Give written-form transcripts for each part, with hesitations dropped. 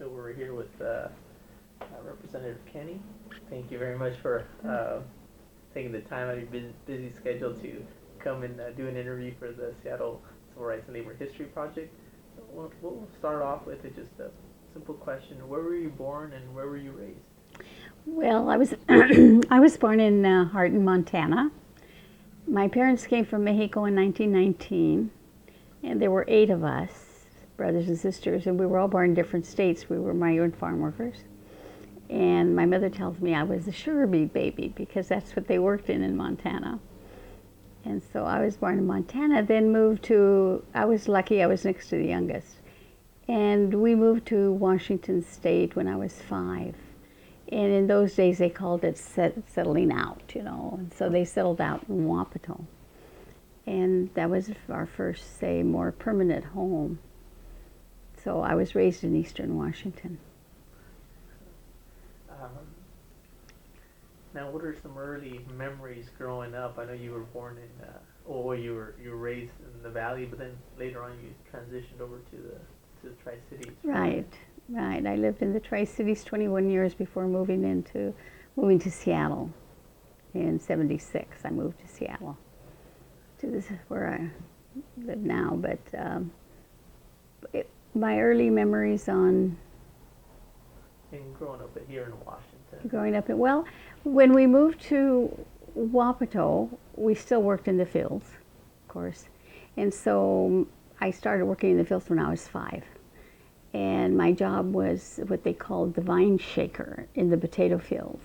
So we're here with Representative Kenney. Thank you very much for taking the time out of your busy schedule to come and do an interview for the Seattle Civil Rights and Labor History Project. So we'll start off with just a simple question. Where were you born and where were you raised? Well, I was I was born in Hardin, Montana. My parents came from Mexico in 1919, and there were 8 of us, brothers and sisters, and we were all born in different states. We were migrant farm workers. And my mother tells me I was a sugar beet baby because that's what they worked in Montana. And so I was born in Montana, then moved to, I was lucky, I was next to the youngest. And we moved to Washington State when I was 5. And in those days they called it settling out, you know. And so they settled out in Wapato. And that was our first, say, more permanent home. So I was raised in Eastern Washington. Now, what are some early memories growing up? I know you were born in, or you were raised in the Valley, but then later on you transitioned over to the Tri-Cities. Right. I lived in the Tri-Cities 21 years before moving to Seattle. In '76, I moved to Seattle. This is where I live now. But my early memories on growing up here in Washington. Growing up well, when we moved to Wapato, we still worked in the fields, of course, and so I started working in the fields when I was 5. And my job was what they called the vine shaker in the potato fields.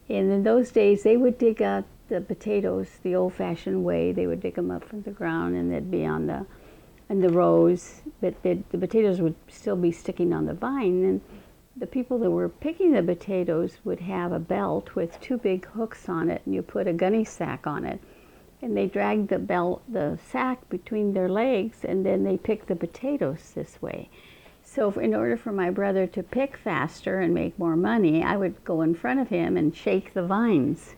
And in those days, they would dig up the potatoes the old-fashioned way. They would dig them up from the ground, and they'd be on the rows. But the potatoes would still be sticking on the vine. And the people that were picking the potatoes would have a belt with 2 big hooks on it, and you put a gunny sack on it. And they dragged the sack between their legs, and then they picked the potatoes this way. So in order for my brother to pick faster and make more money, I would go in front of him and shake the vines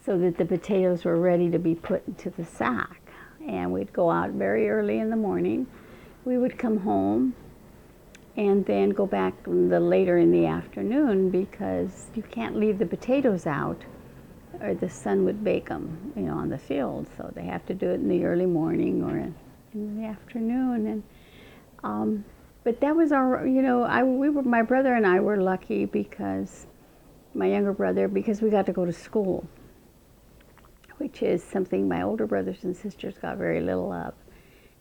so that the potatoes were ready to be put into the sack. And we'd go out very early in the morning. We would come home and then go back later in the afternoon because you can't leave the potatoes out or the sun would bake them, you know, on the field. So they have to do it in the early morning or in the afternoon. And but that was our, you know, my brother and I were lucky because my younger brother, because we got to go to school, which is something my older brothers and sisters got very little of,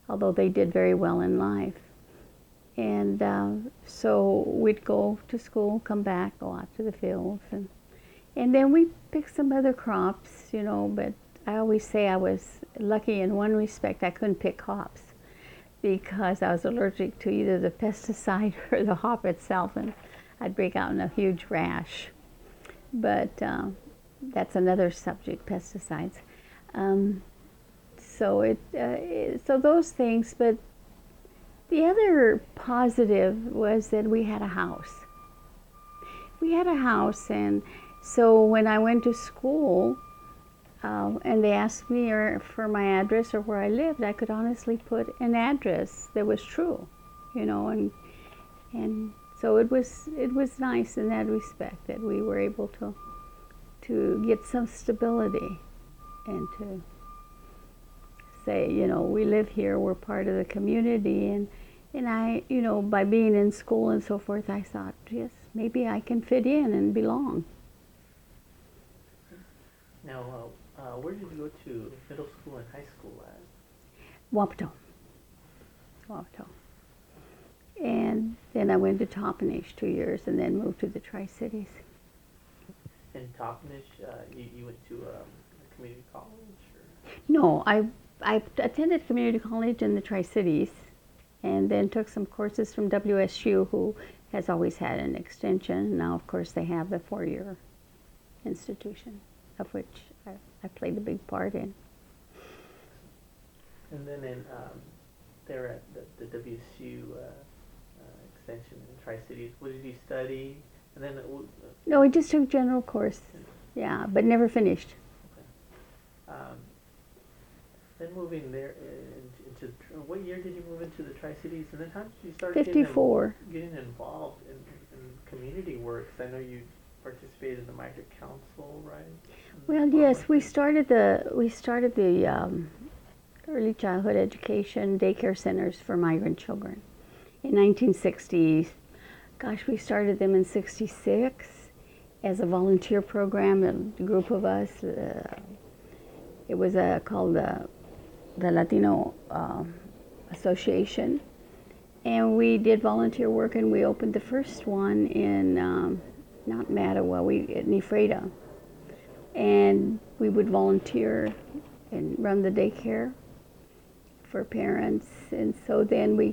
although they did very well in life. And so we'd go to school, come back, go out to the fields, and then we picked some other crops, you know, but I always say I was lucky in one respect. I couldn't pick hops because I was allergic to either the pesticide or the hop itself, and I'd break out in a huge rash. But that's another subject, pesticides. So those things, but the other positive was that we had a house. We had a house, and so when I went to school, and they asked me for my address or where I lived, I could honestly put an address that was true, you know, and so it was nice in that respect that we were able to get some stability and to say, you know, we live here, we're part of the community, and I, you know, by being in school and so forth, I thought, yes, maybe I can fit in and belong. Now, where did you go to middle school and high school at? Wapato. And then I went to Toppenish 2 years and then moved to the Tri-Cities. In Toppenish, you went to a community college? Or? No, I attended community college in the Tri-Cities and then took some courses from WSU, who has always had an extension. Now, of course, they have the 4-year institution, of which I played a big part in. And then there at the WSU extension in Tri-Cities, what did you study? And then No, I just took general course, yeah, but never finished. Okay. Then moving there into, what year did you move into the Tri-Cities? And then how did you start getting 54. getting involved in community work? 'Cause I know you participated in the Migrant Council, right? Well, yes, we started the early childhood education daycare centers for migrant children in 1960. Gosh, we started them in 66 as a volunteer program, a group of us. It was called the Latino Association. And we did volunteer work, and we opened the first one in, not Mattawa, in Ephrata. And we would volunteer and run the daycare for parents. And so then we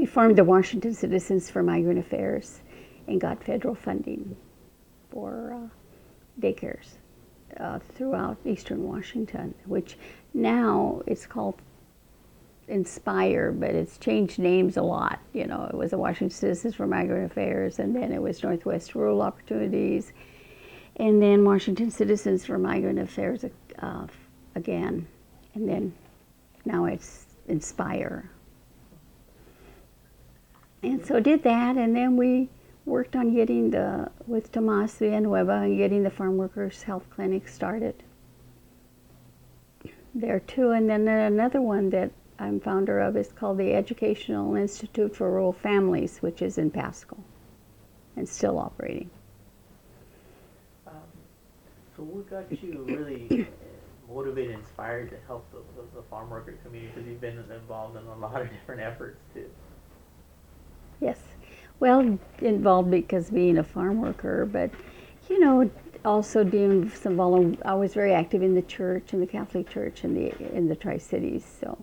formed the Washington Citizens for Migrant Affairs and got federal funding for daycares throughout Eastern Washington, which now it's called Inspire, but it's changed names a lot. You know, it was the Washington Citizens for Migrant Affairs, and then it was Northwest Rural Opportunities, and then Washington Citizens for Migrant Affairs again, and then now it's Inspire. And so did that, and then we worked on getting with Tomas Villanueva and getting the farm workers health clinic started there too. And then another one that I'm founder of is called the Educational Institute for Rural Families, which is in Pasco and still operating. So what got you really motivated, inspired to help the farm worker community? Because you've been involved in a lot of different efforts too. Yes. Well, involved because being a farm worker, but you know, also doing some I was very active in the church, in the Catholic Church in the Tri-Cities. So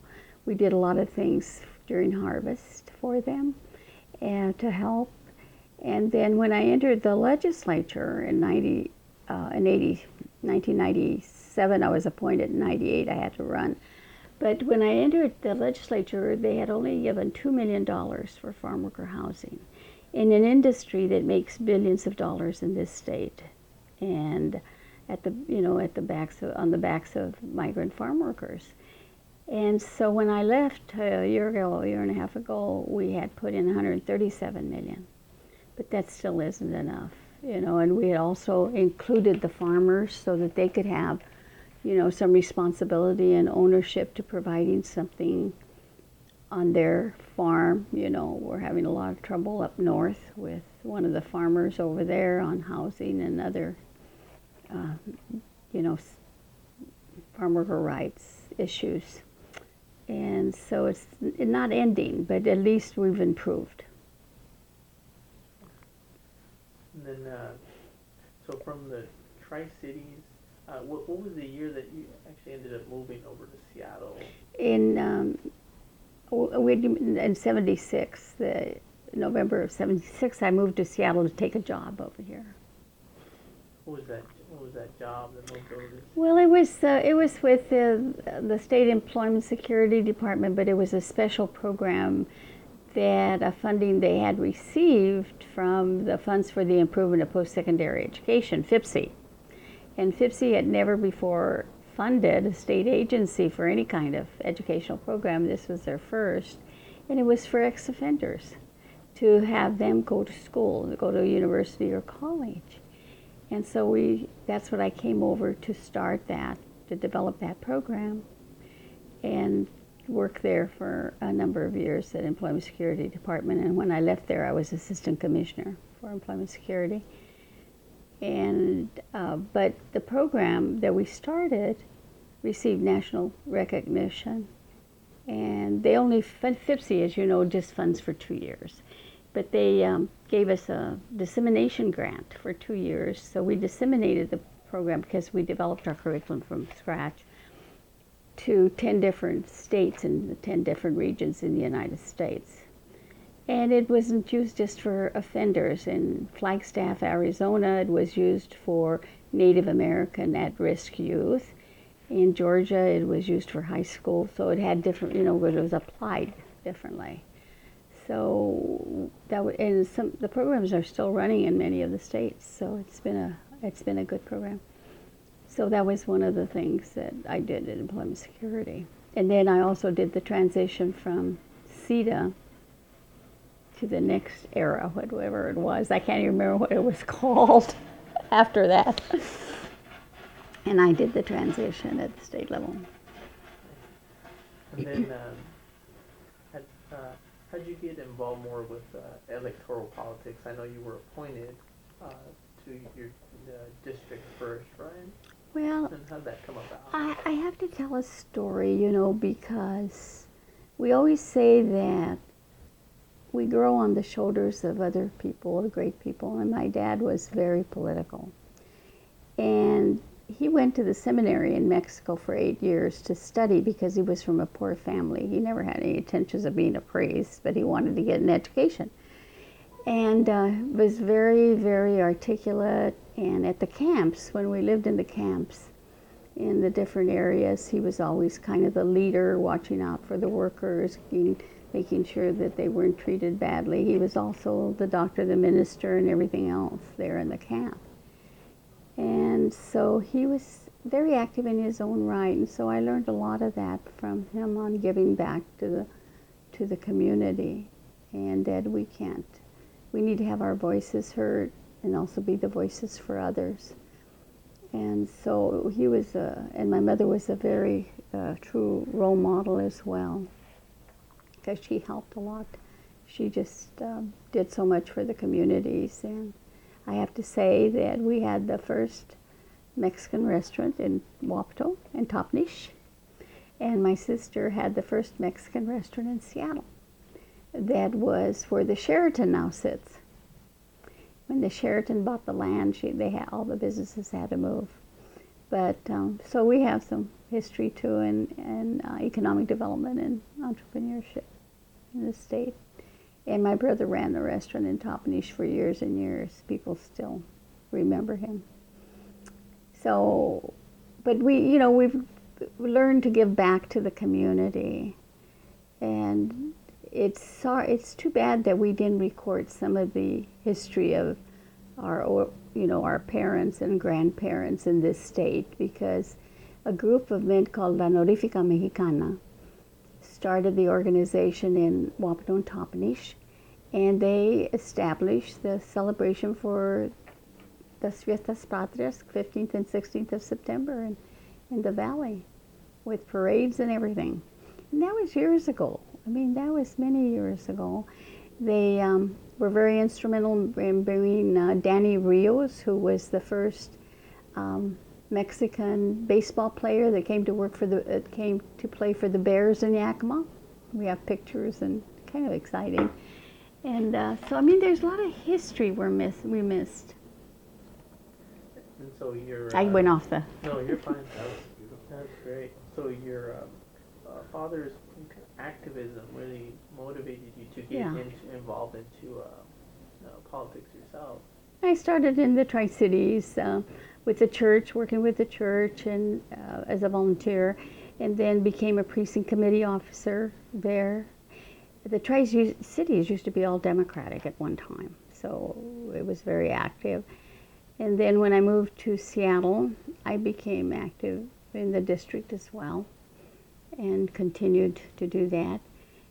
we did a lot of things during harvest for them and to help. And then when I entered the legislature in 1997, I was appointed in 98, I had to run. But when I entered the legislature, they had only given $2 million for farm worker housing in an industry that makes billions of dollars in this state, and on the backs of migrant farm workers. And so when I left a year and a half ago, we had put in 137 million, but that still isn't enough, you know. And we had also included the farmers so that they could have, you know, some responsibility and ownership to providing something on their farm. You know, we're having a lot of trouble up north with one of the farmers over there on housing and other, farm worker rights issues. And so it's not ending, but at least we've improved. And then, so from the Tri-Cities, what was the year that you actually ended up moving over to Seattle? In 76, November of 76, I moved to Seattle to take a job over here. What was that job that moved over to Seattle? Well, it was with the State Employment Security Department, but it was a special program that funding they had received from the Funds for the Improvement of Post-Secondary Education, FIPSE. And FIPSE had never before funded a state agency for any kind of educational program. This was their first, and it was for ex-offenders to have them go to school, to go to a university or college. And so that's what I came over to start to develop that program, and worked there for a number of years at Employment Security Department. And when I left there, I was Assistant Commissioner for Employment Security. And but the program that we started received national recognition, and they only FIPSE, as you know, just funds for 2 years. But they gave us a dissemination grant for 2 years, so we disseminated the program because we developed our curriculum from scratch to 10 different states and 10 different regions in the United States. And it wasn't used just for offenders. In Flagstaff, Arizona, it was used for Native American at-risk youth. In Georgia, it was used for high school, so it had different, it was applied differently. So the programs are still running in many of the states. So it's been a good program. So that was one of the things that I did in employment security. And then I also did the transition from CETA to the next era, whatever it was. I can't even remember what it was called after that. And I did the transition at the state level. And then, how'd you get involved more with electoral politics? I know you were appointed to your district first, right? Well, And how'd that come about? I have to tell a story, because we always say that we grow on the shoulders of other people, great people, and my dad was very political. And he went to the seminary in Mexico for 8 years to study because he was from a poor family. He never had any intentions of being a priest, but he wanted to get an education. And was very, very articulate. And at the camps, when we lived in the camps, in the different areas, he was always kind of the leader, watching out for the workers, making sure that they weren't treated badly. He was also the doctor, the minister, and everything else there in the camp. And so he was very active in his own right, and so I learned a lot of that from him on giving back to the community, and that we need to have our voices heard and also be the voices for others. And so he was, and my mother was a very true role model as well, because she helped a lot. She just did so much for the communities. And I have to say that we had the first Mexican restaurant in Wapato and Toppenish, and my sister had the first Mexican restaurant in Seattle. That was where the Sheraton now sits. When the Sheraton bought the land, all the businesses had to move. But so we have some history too in economic development and entrepreneurship in the state. And my brother ran the restaurant in Toppenish for years and years. People still remember him. So, but we've learned to give back to the community, and it's too bad that we didn't record some of the history of our parents and grandparents in this state, because a group of men called La Honorifica Mexicana started the organization in Wapato and Toppenish, and they established the celebration for Las Fiestas Patrias, 15th and 16th of September in the valley, with parades and everything. And that was years ago. I mean, that was many years ago. They were very instrumental in bringing Danny Rios, who was the first Mexican baseball player that came to play for the Bears in Yakima. We have pictures, and kind of exciting. And so, I mean, there's a lot of history we missed. And so you're... I went off the... No, you're fine. That's great. So your father's activism really motivated you to get involved into politics yourself. I started in the Tri-Cities with the church, working with the church and as a volunteer, and then became a precinct committee officer there. The Tri-Cities used to be all Democratic at one time, so it was very active. And then when I moved to Seattle, I became active in the district as well and continued to do that.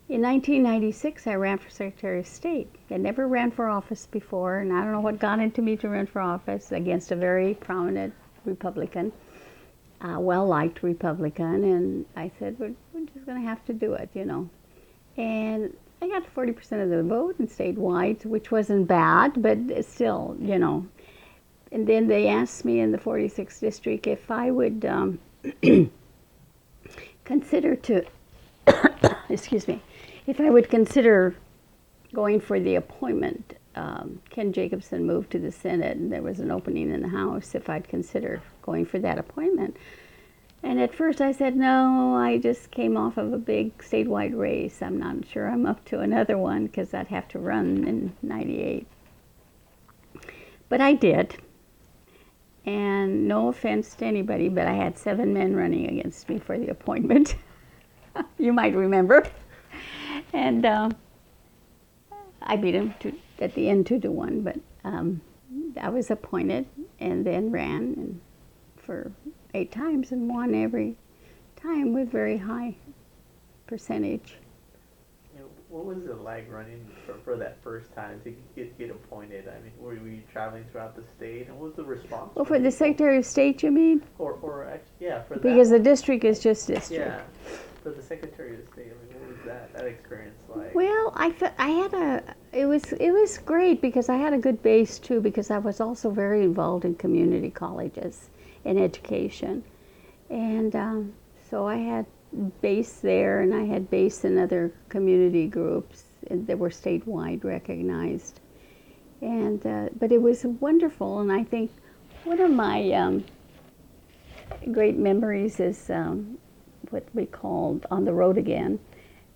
In 1996, I ran for Secretary of State. I never ran for office before, and I don't know what got into me to run for office against a very prominent Republican, well-liked Republican, and I said, we're just going to have to do it, And I got 40% of the vote and stayed white, which wasn't bad, but still, And then they asked me in the 46th district if I would consider if I would consider going for the appointment. Ken Jacobson moved to the Senate, and there was an opening in the House, if I'd consider going for that appointment. And at first I said, no, I just came off of a big statewide race. I'm not sure I'm up to another one, because I'd have to run in '98. But I did. And no offense to anybody, but I had 7 men running against me for the appointment. You might remember. And I beat him at the end 2-1, but I was appointed and then ran for 8 times and won every time with very high percentage. You know, what was it like running for that first time to get appointed? I mean, were you traveling throughout the state, and what was the response? Well, from for the people? Secretary of State, you mean? Or actually, yeah, for that Because the one. district is just district. Yeah, for the Secretary of State. I mean, what was that experience like? Well, it was great because I had a good base too, because I was also very involved in community colleges and education. And so I had base there, and I had base in other community groups that were statewide recognized. And but it was wonderful, and I think one of my great memories is what we called On the Road Again,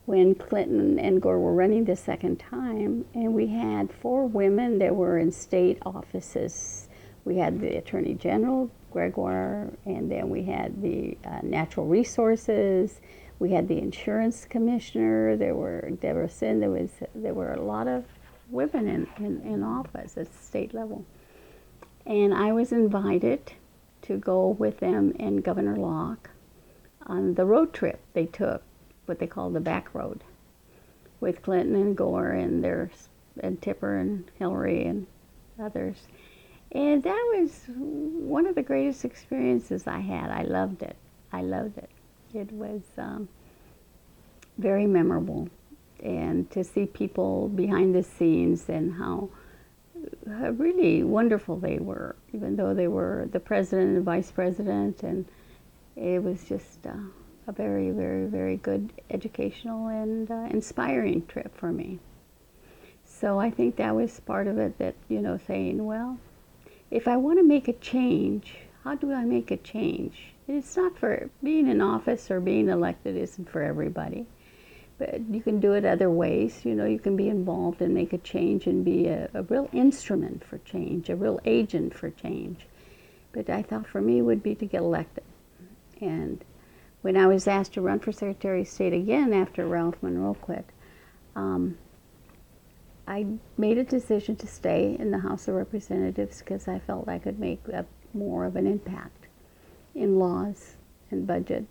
when Clinton and Gore were running the second time, and we had 4 women that were in state offices. We had the Attorney General, Gregoire, and then we had the Natural Resources, we had the Insurance Commissioner, there were Deborah Sin, there were a lot of women in office at the state level. And I was invited to go with them and Governor Locke on the road trip they took, what they call the back road, with Clinton and Gore and Tipper and Hillary and others. And that was one of the greatest experiences I had. I loved it. I loved it. It was very memorable. And to see people behind the scenes and how really wonderful they were, even though they were the president and vice president, and it was just a very, very, very good educational and inspiring trip for me. So I think that was part of it, that, you know, saying, well, if I want to make a change, how do I make a change? It's not for being in office or being elected isn't for everybody. But you can do it other ways. You know, you can be involved and make a change and be a real instrument for change, a real agent for change. But I thought for me would be to get elected. And when I was asked to run for Secretary of State again after Ralph Monroe quit, I made a decision to stay in the House of Representatives because I felt I could make more of an impact in laws and budget.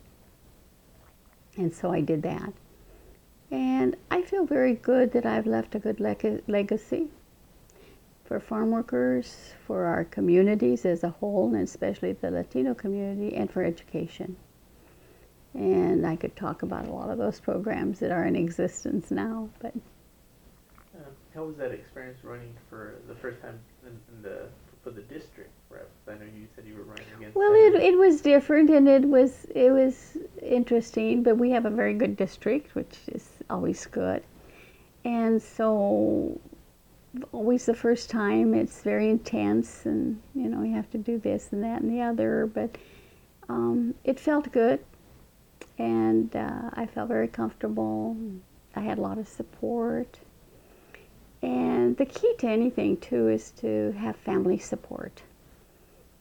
And so I did that. And I feel very good that I've left a good legacy for farm workers, for our communities as a whole, and especially the Latino community, and for education. And I could talk about a lot of those programs that are in existence now. But how was that experience running for the first time for the district reps? I know you said you were running against. Well, it was different, and it was interesting. But we have a very good district, which is always good. And so, always the first time, it's very intense, and you know, you have to do this and that and the other. But it felt good, and I felt very comfortable. I had a lot of support. And the key to anything, too, is to have family support.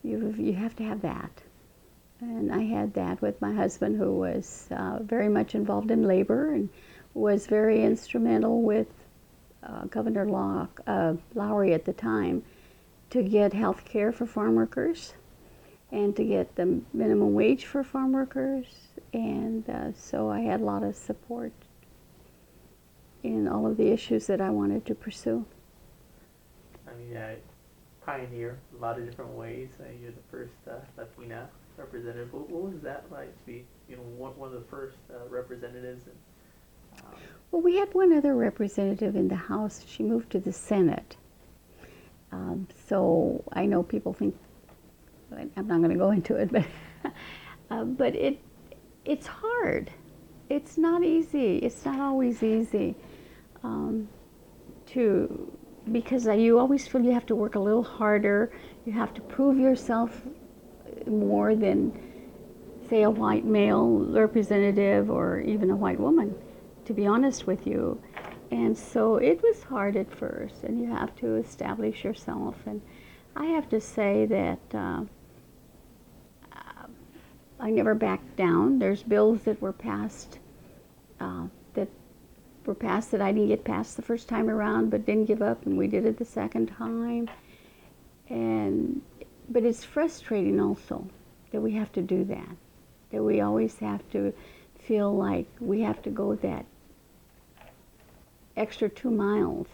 You have to have that. And I had that with my husband, who was very much involved in labor and was very instrumental with Governor Lowry at the time to get health care for farm workers and to get the minimum wage for farm workers. And so I had a lot of support in all of the issues that I wanted to pursue. I mean, pioneer a lot of different ways. You're the first Latina representative. What was that like to be, you know, one of the first representatives? And, well, we had one other representative in the House. She moved to the Senate. So I know people think, I'm not going to go into it, but it's hard. It's not easy. It's not always easy because you always feel you have to work a little harder. You have to prove yourself more than, say, a white male representative or even a white woman, to be honest with you. And so it was hard at first, and you have to establish yourself. And I have to say that I never backed down. There's bills that were passed that I didn't get past the first time around, but didn't give up, and we did it the second time. But it's frustrating also that we have to do that we always have to feel like we have to go that extra 2 miles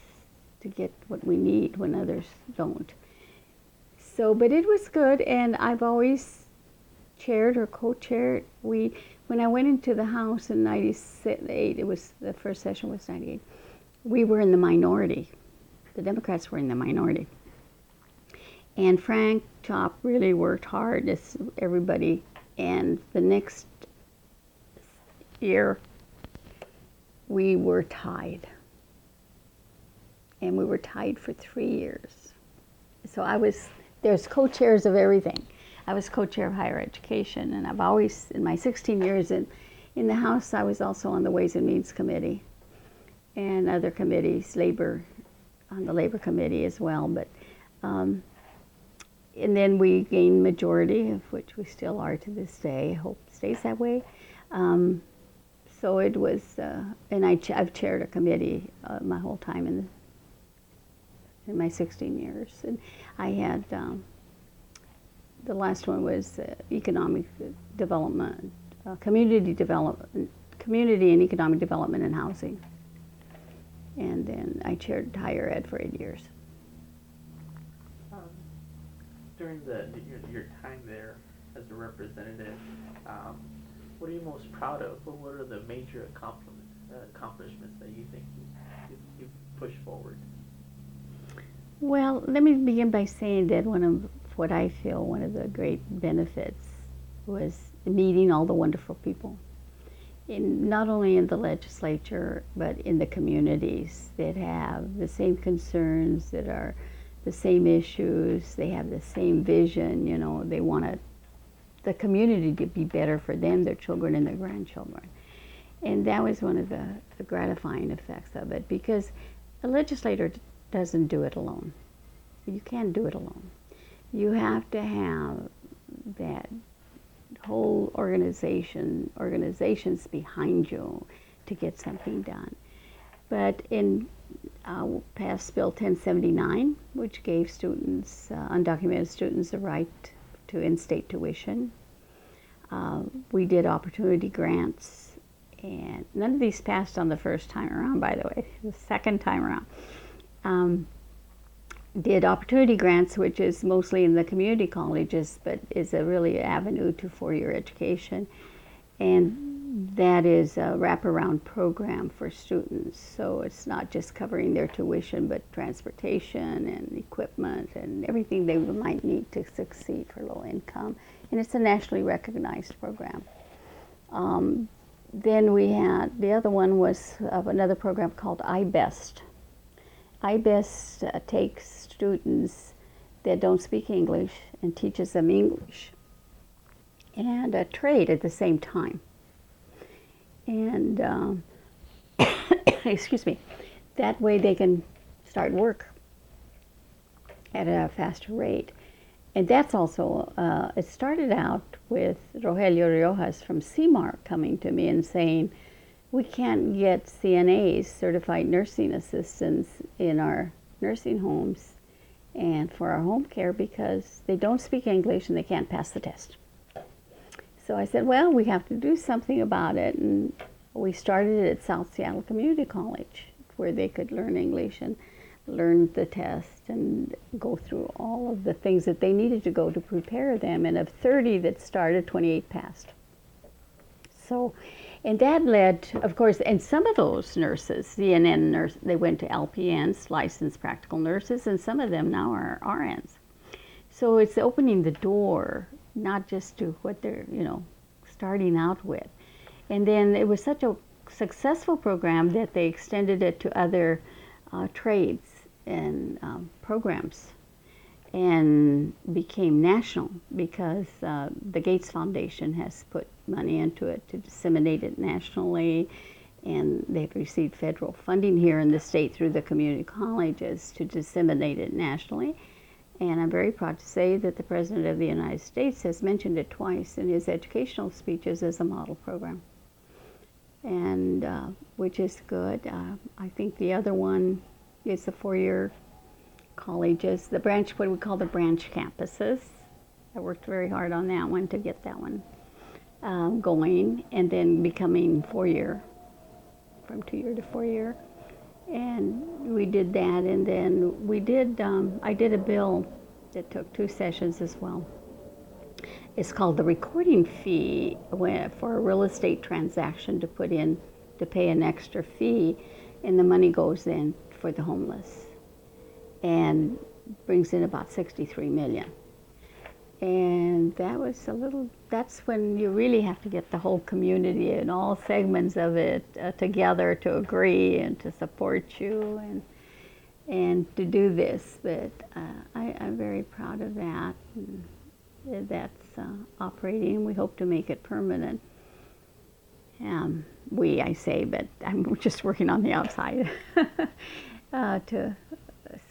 to get what we need when others don't. So, but it was good, and I've always chaired or co-chaired. When I went into the House in 98, it was, the first session was 98, we were in the minority. The Democrats were in the minority. And Frank Chop really worked hard, as everybody, and the next year we were tied. And we were tied for 3 years. So there's co-chairs of everything. I was co-chair of higher education, and I've always, in my 16 years in the House, I was also on the Ways and Means Committee and other committees, on the Labor Committee as well. But and then we gained majority, of which we still are to this day. I hope it stays that way. So it was, and I've chaired a committee my whole time in my 16 years. And I had, the last one was economic development, community and economic development and housing. And then I chaired higher ed for 8 years. During your time there as a representative, what are you most proud of? What are the major accomplishments that you think you've pushed forward? Well, let me begin by saying that one of the great benefits was meeting all the wonderful people, not only in the legislature, but in the communities that have the same concerns, that are the same issues, they have the same vision, they want the community to be better for them, their children, and their grandchildren. And that was one of the gratifying effects of it, because a legislator doesn't do it alone. You can't do it alone. You have to have that whole organizations behind you to get something done. But in passed Bill 1079, which gave students, undocumented students, the right to in-state tuition. We did opportunity grants, and none of these passed on the first time around, by the way, the second time around. Did opportunity grants, which is mostly in the community colleges, but is a really avenue to four-year education. And that is a wraparound program for students. So it's not just covering their tuition, but transportation and equipment and everything they might need to succeed for low income. And it's a nationally recognized program. Then we had, the other one was another program called iBest. iBest takes students that don't speak English and teaches them English and a trade at the same time. And excuse me, that way they can start work at a faster rate. And that's also, it started out with Rogelio Riojas from CMAR coming to me and saying, we can't get CNAs, certified nursing assistants, in our nursing homes and for our home care because they don't speak English and they can't pass the test. So I said, well, we have to do something about it. And we started it at South Seattle Community College, where they could learn English and learn the test and go through all of the things that they needed to go to prepare them. And of 30 that started, 28 passed. So, and that led, of course, and some of those nurses, CNN nurse, they went to LPNs, licensed practical nurses, and some of them now are RNs. So it's opening the door, not just to what they're, starting out with. And then it was such a successful program that they extended it to other trades and programs and became national because the Gates Foundation has put money into it to disseminate it nationally, and they've received federal funding here in the state through the community colleges to disseminate it nationally. And I'm very proud to say that the President of the United States has mentioned it twice in his educational speeches as a model program, and which is good. I think the other one is the four-year colleges, the branch, what we call the branch campuses. I worked very hard on that one to get that one going, and then becoming 4-year, from 2-year to 4-year. And we did that, and then we did, I did a bill that took 2 sessions as well. It's called the recording fee for a real estate transaction to put in, to pay an extra fee, and the money goes in for the homeless and brings in about 63 million. And that was that's when you really have to get the whole community and all segments of it together to agree and to support you and to do this. But I'm very proud of that. And that's operating. We hope to make it permanent. I say, but I'm just working on the outside.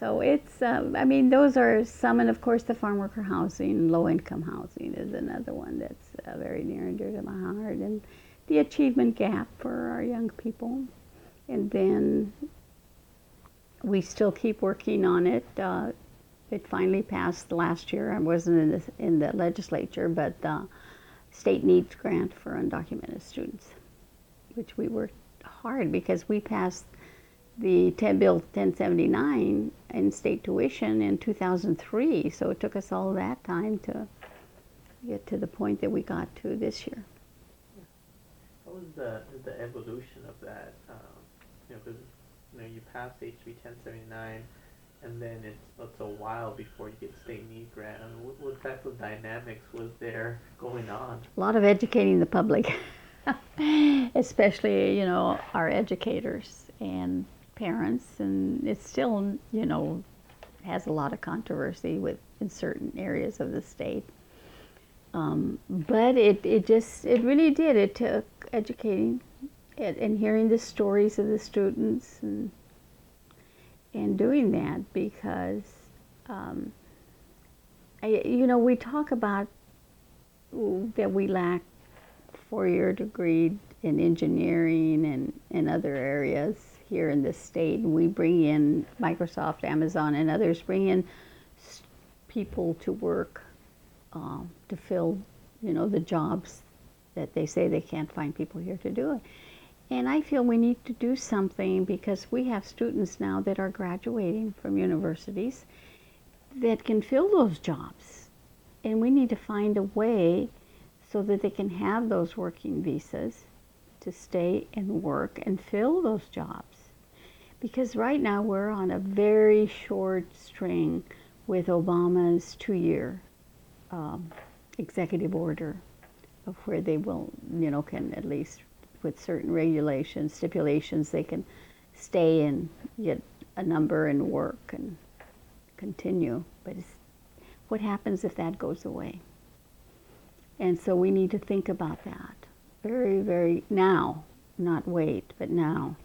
So it's, I mean, those are some, and of course the farm worker housing, low-income housing is another one that's very near and dear to my heart, and the achievement gap for our young people. And then we still keep working on it. It finally passed last year. I wasn't in the legislature, but the state needs grant for undocumented students, which we worked hard because we passed the Bill 1079 in state tuition in 2003, so it took us all that time to get to the point that we got to this year. What was the evolution of that? Because you pass HB 1079, and then it's a while before you get state need grant. I mean, what type of dynamics was there going on? A lot of educating the public, especially our educators and parents, and it still, has a lot of controversy in certain areas of the state. But it really did. It took educating and hearing the stories of the students and doing that because, we talk about that we lack 4-year degree in engineering and other areas here in this state. We bring in Microsoft, Amazon, and others bring in people to work to fill, the jobs that they say they can't find people here to do it. And I feel we need to do something because we have students now that are graduating from universities that can fill those jobs. And we need to find a way so that they can have those working visas to stay and work and fill those jobs. Because right now we're on a very short string with Obama's 2-year executive order of where they will, can at least with certain regulations, stipulations, they can stay and get a number and work and continue. But what happens if that goes away? And so we need to think about that very, very now, not wait, but now.